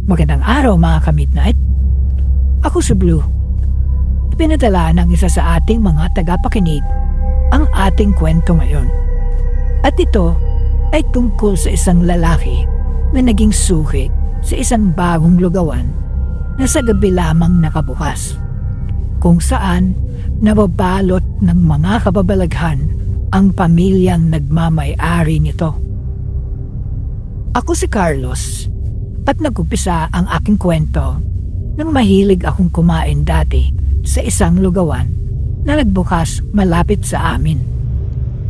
Magandang araw mga ka-midnight. Ako si Blue. Pinadala ng isa sa ating mga tagapakinig ang ating kwento ngayon. At ito ay tungkol sa isang lalaki na naging suki sa isang bagong lugawan na sa gabi lamang nakabukas, kung saan nababalot ng mga kababalaghan ang pamilyang nagmamay-ari nito. Ako si Carlos at nag-umpisa ang aking kwento nang mahilig akong kumain dati sa isang lugawan na nagbukas malapit sa amin.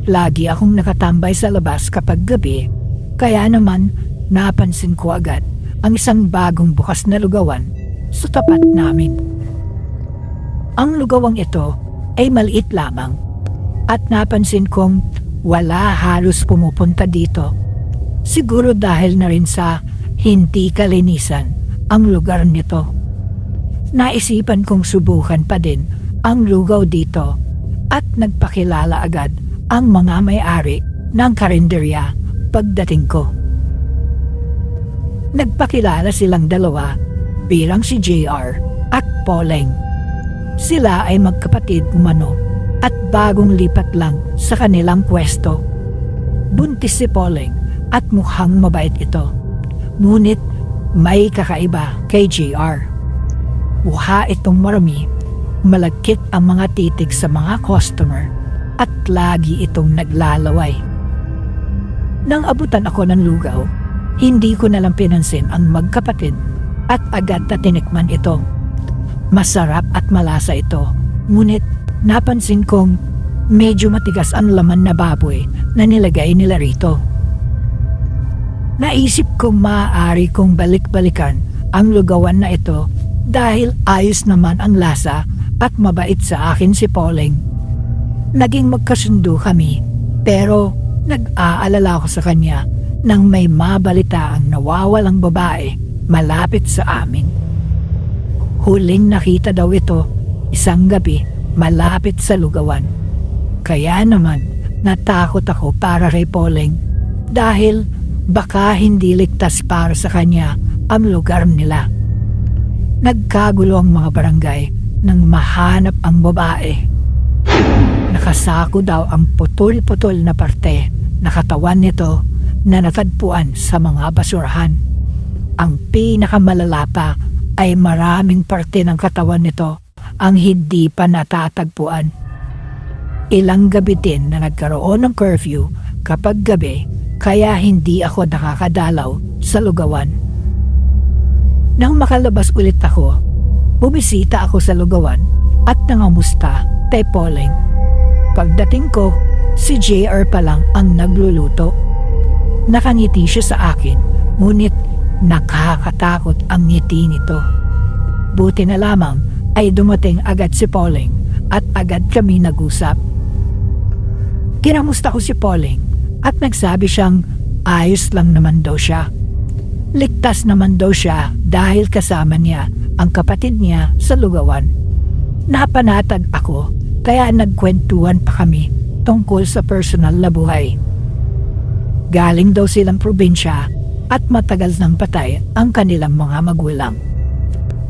Lagi akong nakatambay sa labas kapag gabi, kaya naman napansin ko agad ang isang bagong bukas na lugawan sa tapat namin. Ang lugawang ito ay maliit lamang at napansin kong wala halos pumupunta dito. Siguro dahil na rin sa hindi kalinisan ang lugar nito. Naisipan kong subukan pa din ang lugaw dito at nagpakilala agad ang mga may-ari ng karinderya pagdating ko. Nagpakilala silang dalawa bilang si JR at Poleng. Sila ay magkapatid umano at bagong lipat lang sa kanilang pwesto. Buntis si Poleng at mukhang mabait ito. Ngunit may kakaiba kay JR. Mukha itong marami, malagkit ang mga titig sa mga customer at lagi itong naglalaway. Nang abutan ako ng lugaw, hindi ko nalang pinansin ang magkapatid at agad na tinikman ito. Masarap at malasa ito, ngunit napansin kong medyo matigas ang laman na baboy na nilagay nila rito. Naisip kong maaari kong balik-balikan ang lugawan na ito dahil ayos naman ang lasa at mabait sa akin si Poleng. Naging magkasundo kami pero nag-aalala ako sa kanya nang may mabalita ang nawawalang babae malapit sa amin. Huling nakita daw ito isang gabi malapit sa lugawan. Kaya naman natakot ako para kay Poleng dahil baka hindi ligtas para sa kanya ang lugar nila. Nagkagulo ang mga barangay nang mahanap ang babae. Nakasako daw ang putol-putol na parte na katawan nito na natagpuan sa mga basurahan. Ang pinakamalala pa ay maraming parte ng katawan nito ang hindi pa natatagpuan. Ilang gabi din na nagkaroon ng curfew kapag gabi, kaya hindi ako nakakadalaw sa lugawan. Nang makalabas ulit ako, bumisita ako sa lugawan at nangamusta kay Poleng. Pagdating ko, si JR pa lang ang nagluluto. Nakangiti siya sa akin, ngunit nakakatakot ang ngiti nito. Buti na lamang ay dumating agad si Poleng at agad kami nag-usap. Kinamusta ko si Poleng at nagsabi siyang ayos lang naman daw siya. Ligtas naman daw siya dahil kasama niya ang kapatid niya sa lugawan. Napanatag ako kaya nagkwentuhan pa kami tungkol sa personal na buhay. Galing daw silang probinsya at matagal nang patay ang kanilang mga magulang.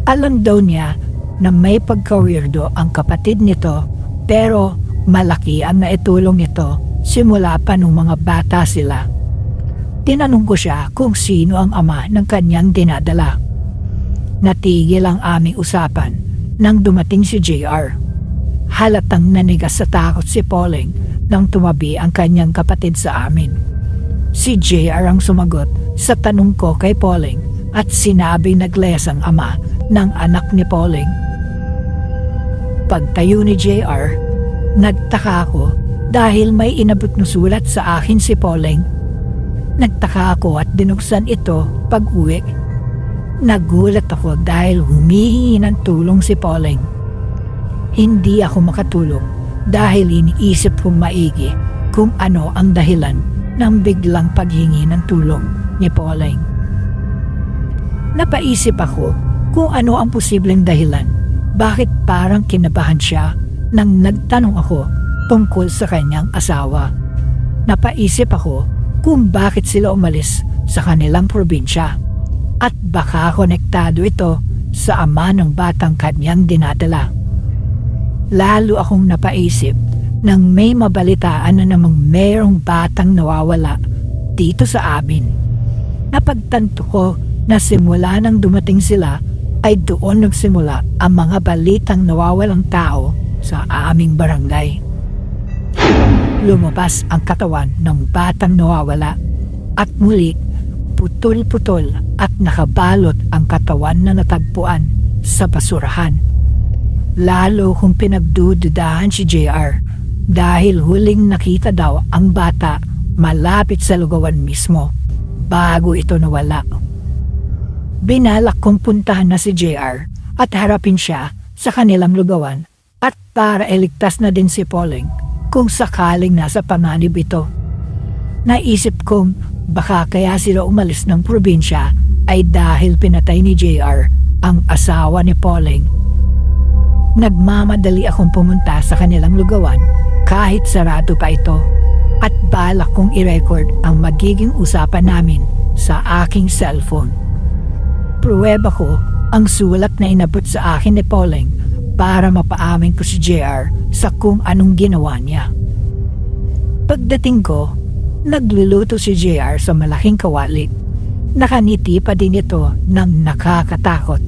Alam daw niya na may pagka-weirdo ang kapatid nito pero malaki ang naitulong nito simula pa nung mga bata sila. Tinanong ko siya kung sino ang ama ng kanyang dinadala. Natigil ang aming usapan nang dumating si JR. Halatang nanigas sa takot si Poleng nang tumabi ang kanyang kapatid sa amin. Si JR ang sumagot sa tanong ko kay Poleng at sinabing naglayas ang ama ng anak ni Poleng. Pagtayo ni JR, nagtaka ako dahil may inabot na sulat sa akin si Poleng. Nagtaka ako at binuksan ito pag-uwi. Nagulat ako dahil humihingi ng tulong si Poleng. Hindi ako makatulong dahil iniisip kong maigi kung ano ang dahilan ng biglang paghingi ng tulong ni Poleng. Napaisip ako kung ano ang posibleng dahilan bakit parang kinabahan siya nang nagtanong ako tungkol sa kanyang asawa. Napaisip ako kung bakit sila umalis sa kanilang probinsya. at baka konektado ito sa ama ng batang kanyang dinadala. Lalo akong napaisip nang may mabalitaan na namang mayroong batang nawawala dito sa amin. Napagtanto ko na simula nang dumating sila ay doon nagsimula ang mga balitang nawawalang tao sa aming barangay. Lumabas ang katawan ng batang nawawala at muli putol-putol at nakabalot ang katawan na natagpuan sa basurahan. Lalo kung pinagdududahan si JR dahil huling nakita daw ang bata malapit sa lugawan mismo bago ito nawala. Binalak kong puntahan na si JR at harapin siya sa kanilang lugawan at para iligtas na din si Pauling kung sakaling nasa panganib ito. Naisip kong baka kaya sila umalis ng probinsya ay dahil pinatay ni JR ang asawa ni Pauling. Nagmamadali akong pumunta sa kanilang lugawan kahit sarado pa ito at balak kong i-record ang magiging usapan namin sa aking cellphone. Pruweba ko ang sulat na inabot sa akin ni Pauling para mapaamin ko si JR sa kung anong ginawa niya. Pagdating ko, nagluluto si JR sa malaking kawali. Nakaniti pa din ito ng nakakatakot.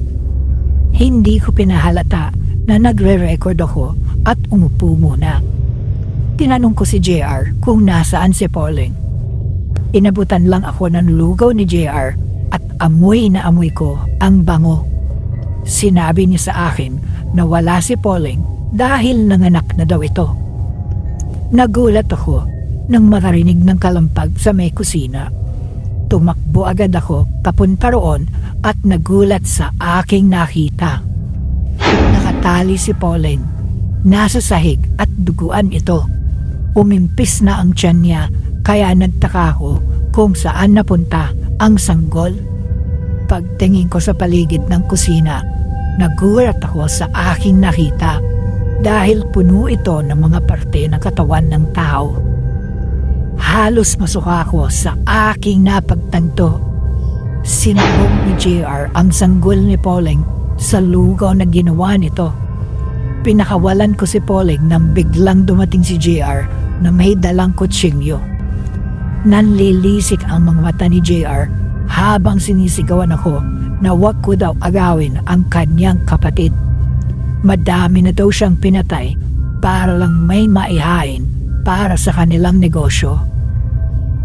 Hindi ko pinahalata na nagre-record ako at umupo muna. Tinanong ko si JR kung nasaan si Pauling. Inabutan lang ako ng lugaw ni JR at amoy na amoy ko ang bango. Sinabi niya sa akin na wala si Pauling dahil nanganak na daw ito. Nagulat ako nang makarinig ng kalampag sa may kusina. Tumakbo agad ako papunta roon at nagulat sa aking nakita. Nakatali si Pauling. Nasa sahig at duguan ito. Umimpis na ang tiyan niya kaya nagtaka ko kung saan napunta ang sanggol. Pagtingin ko sa paligid ng kusina, nagulat ako sa aking nakita dahil puno ito ng mga parte ng katawan ng tao. Halos masuka ako sa aking napagtanto. Sinabog ni JR ang sanggol ni Pauling sa lugaw na ginawa nito. Pinakawalan ko si Pauling nang biglang dumating si JR na may dalang kutsilyo. Nanlilisik ang mga mata ni JR habang sinisigawan ako na wag ko daw agawin ang kanyang kapatid. Madami na daw siyang pinatay para lang may maihain para sa kanilang negosyo.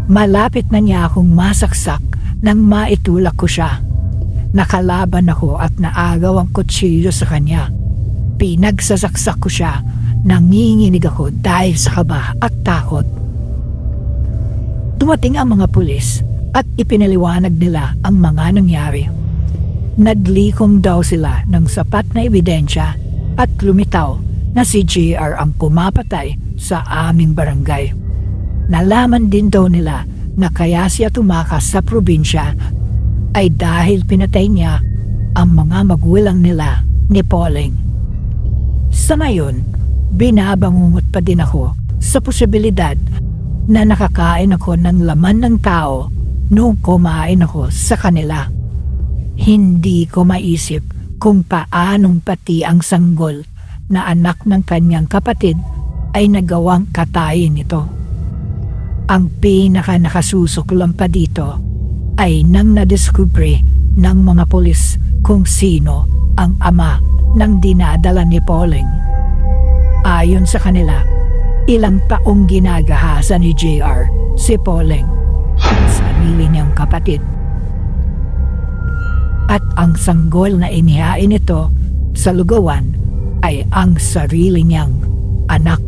Malapit na niya akong masaksak nang maitulak ko siya. Nakalaban ako at naagaw ang kutsilyo sa kanya. Pinagsasaksak ko siya, nanginginig ako dahil sa kaba at takot. Dumating ang mga pulis at ipinaliwanag nila ang mga nangyari. Naglikom daw sila ng sapat na ebidensya at lumitaw na si JR ang pumapatay sa aming barangay. Nalaman din daw nila na kaya siya tumakas sa probinsya ay dahil pinatay niya ang mga magulang nila ni Pauling. Sa ngayon, binabangungot pa din ako sa posibilidad na nakakain ako ng laman ng tao nung kumain ako sa kanila. Hindi ko maisip kung paanong pati ang sanggol na anak ng kanyang kapatid ay nagawang katayin nito. Ang pinaka nakasusok lang pa dito ay nang nadiskubre ng mga pulis kung sino ang ama ng dinadala ni Pauling. Ayon sa kanila, ilang taong ginagahasa ni JR si Pauling, sarili niyang kapatid. At ang sanggol na inihain nito sa lugawan ay ang sarili niyang anak.